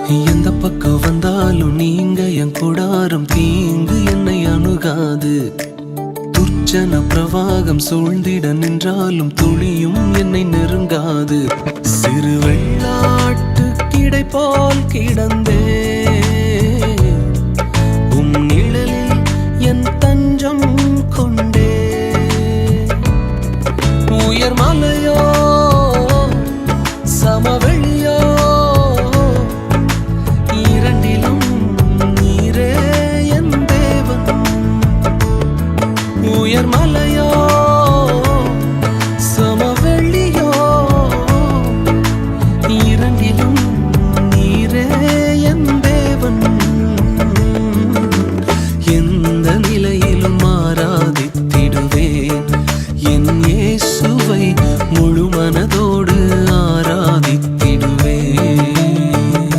எந்த பக்கம் வந்தாலும் நீங்க என் கூடாரம் தீங்கு என்னை அணுகாது. துர்ச்சன பிரவாகம் சூழ்ந்திட நின்றாலும் துளியும் என்னை நெருங்காது. சிறு வெள்ளாட்டு கிடை போல் கிடந்தே உம் நிழலில் என் தஞ்சம் கொண்டே. உயர் மலை